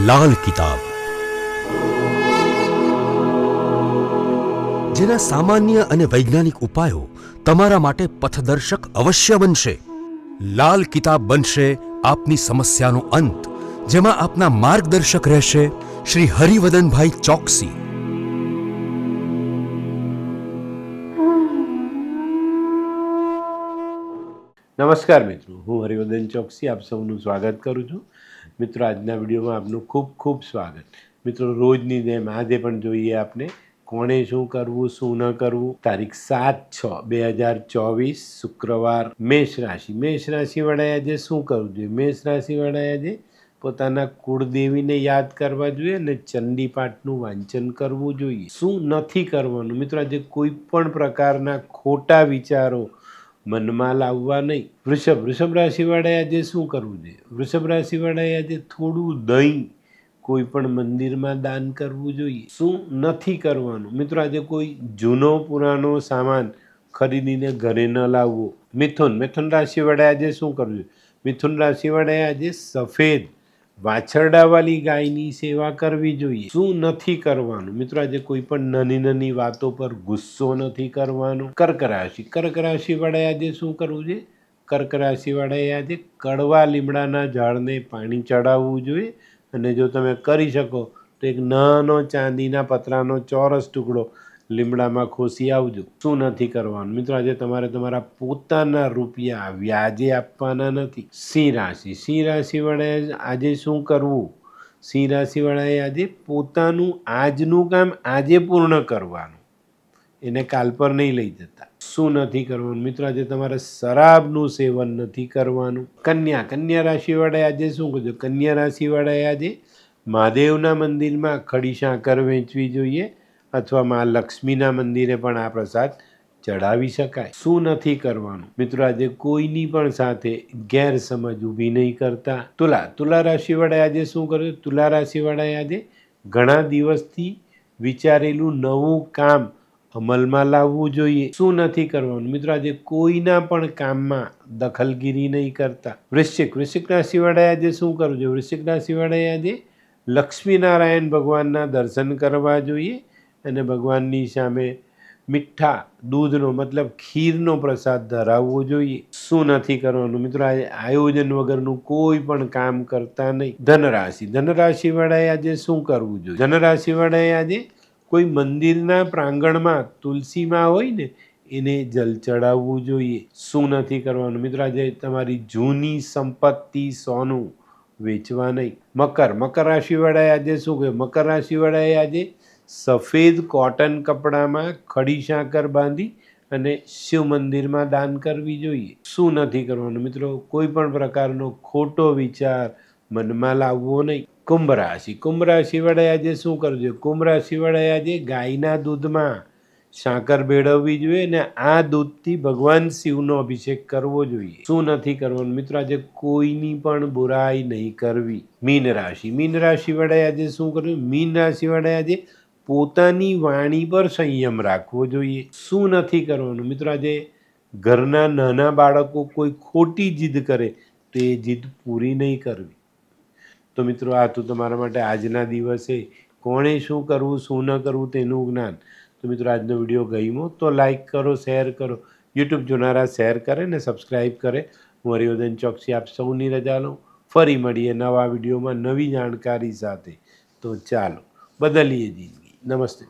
લાલ કિતાબ, જેના સામાન્ય અને વૈજ્ઞાનિક ઉપાયો તમારા માટે પથદર્શક અવશ્ય બનશે. લાલ કિતાબ બનશે આપની સમસ્યાનો અંત, જેમાં આપના માર્ગદર્શક રહેશે શ્રી હરિવદનભાઈ ચોકસી. નમસ્કાર મિત્રો, હું હરિવદન ચોકસી આપ સૌનું સ્વાગત કરું છું. મિત્રો, આજના વિડીયોમાં આપનું ખૂબ ખૂબ સ્વાગત. મિત્રો, રોજની જેમ આજે પણ જોઈએ આપણે કોણે શું કરવું શું ન કરવું. તારીખ 7/6/2024 શુક્રવાર. મેષ રાશિવાળાએ આજે શું કરવું જોઈએ? મેષ રાશિવાળાએ આજે પોતાના કુળદેવીને યાદ કરવા જોઈએ અને ચંડી પાઠનું વાંચન કરવું જોઈએ. શું નથી કરવાનું? મિત્રો, આજે કોઈ પણ પ્રકારના ખોટા વિચારો મનમાં લાવવા નહીં. વૃષભ રાશિવાળાએ આજે શું કરવું જોઈએ? વૃષભ રાશિવાળાએ આજે થોડું દહીં કોઈ પણ મંદિરમાં દાન કરવું જોઈએ. શું નથી કરવાનું? મિત્રો, આજે કોઈ જૂનો પુરાનો સામાન ખરીદીને ઘરે ન લાવવો. મિથુન રાશિવાળાએ આજે શું કરવું જોઈએ? મિથુન રાશિવાળાએ આજે સફેદ વાછરડાવાળી ગાયની સેવા કરવી જોઈએ. શું નથી કરવાનું? મિત્રો, આજે કોઈ પણ નાની વાતો પર ગુસ્સો નથી કરવાનો. કર્ક રાશિવાળાએ આજે શું કરવું જોઈએ? કર્ક રાશિવાળાએ આજે કડવા લીમડાના ઝાડને પાણી ચડાવવું જોઈએ. અને જો તમે કરી શકો તો એક નાનો ચાંદીના પતરાનો ચોરસ ટુકડો લીમડામાં ખોસી આવજો. શું નથી કરવાનું? મિત્રો, આજે તમારે તમારા પોતાના રૂપિયા વ્યાજે આપવાના નથી. સિંહ રાશિવાળાએ આજે શું કરવું? સિંહ રાશિવાળાએ આજે પોતાનું આજનું કામ આજે પૂર્ણ કરવાનું, એને કાલ પર નહીં લઈ જતા. શું નથી કરવાનું? મિત્રો, આજે તમારે શરાબનું સેવન નથી કરવાનું. કન્યા રાશિવાળાએ આજે શું કરજો? કન્યા રાશિવાળાએ આજે મહાદેવના મંદિરમાં ખડી સાકર વેચવી જોઈએ, અથવા મા લક્ષ્મીના મંદિરે પણ આ પ્રસાદ ચડાવી શકાય. શું નથી કરવાનું? મિત્રો, આજે કોઈની પણ સાથે ગેરસમજ ઊભી નહીં કરતા. તુલા રાશિવાળાએ આજે શું કરવું? તુલા રાશિવાળાએ આજે ઘણા દિવસથી વિચારેલું નવું કામ અમલમાં લાવવું જોઈએ. શું નથી કરવાનું? મિત્રો, આજે કોઈના પણ કામમાં દખલગીરી નહીં કરતા. વૃશ્ચિક રાશિવાળાએ આજે શું કરવું જોઈએ? વૃશ્ચિક રાશિવાળાએ આજે લક્ષ્મીનારાયણ ભગવાનના દર્શન કરવા જોઈએ અને ભગવાનની સામે મીઠા દૂધનો મતલબ ખીરનો પ્રસાદ ધરાવવો જોઈએ. શું નથી કરવાનું? મિત્રો, આજે આયોજન વગરનું કોઈ પણ કામ કરતા નહીં. ધનરાશિવાળાએ આજે શું કરવું જોઈએ? ધનરાશિવાળાએ આજે કોઈ મંદિરના પ્રાંગણમાં તુલસીમાં હોય ને એને જલ ચડાવવું જોઈએ. શું નથી કરવાનું? મિત્રો, આજે તમારી જૂની સંપત્તિ સોનું વેચવા નહીં. મકર રાશિવાળાએ આજે શું કહ્યું? મકર રાશિવાળાએ આજે સફેદ કોટન કપડામાં ખડી સાકર બાંધી અને શિવ મંદિરમાં દાન કરવી જોઈએ. શું નથી કરવાનું? મિત્રો, કોઈ પણ પ્રકારનો ખોટો વિચાર મનમાં લાવવો નહીં. કુંભ રાશિવાળાએ આજે શું કરવું જોઈએ? કુંભ રાશિવાળાએ આજે ગાયના દૂધમાં સાકર ભેળવવી જોઈએ અને આ દૂધથી ભગવાન શિવનો અભિષેક કરવો જોઈએ. શું નથી કરવાનું? મિત્રો, આજે કોઈની પણ બુરાઈ નહીં કરવી. મીન રાશિવાળાએ આજે શું કરવું? મીન રાશિવાળાએ આજે પોતાની વાણી પર સંયમ રાખવો જોઈએ. શું નથી કરવાનું? મિત્રો, આજે ઘરના નાના બાળકો કોઈ ખોટી જીદ કરે તો એ જીદ પૂરી નહીં કરવી. તો મિત્રો, આ તો તમારા માટે આજના દિવસે કોણે શું કરવું શું ન કરવું તેનું જ્ઞાન. તો મિત્રો, આજનો વિડીયો ગમ્યો તો લાઈક કરો, શેર કરો. યુટ્યુબ જોનારા શેર કરે ને સબસ્ક્રાઈબ કરે. હું હરિવર્ધન ચોકસી આપ સૌની રજા લઉં. ફરી મળીએ નવા વિડીયોમાં નવી જાણકારી સાથે. તો ચાલો બદલીએ જિંદગી. નમસ્તે.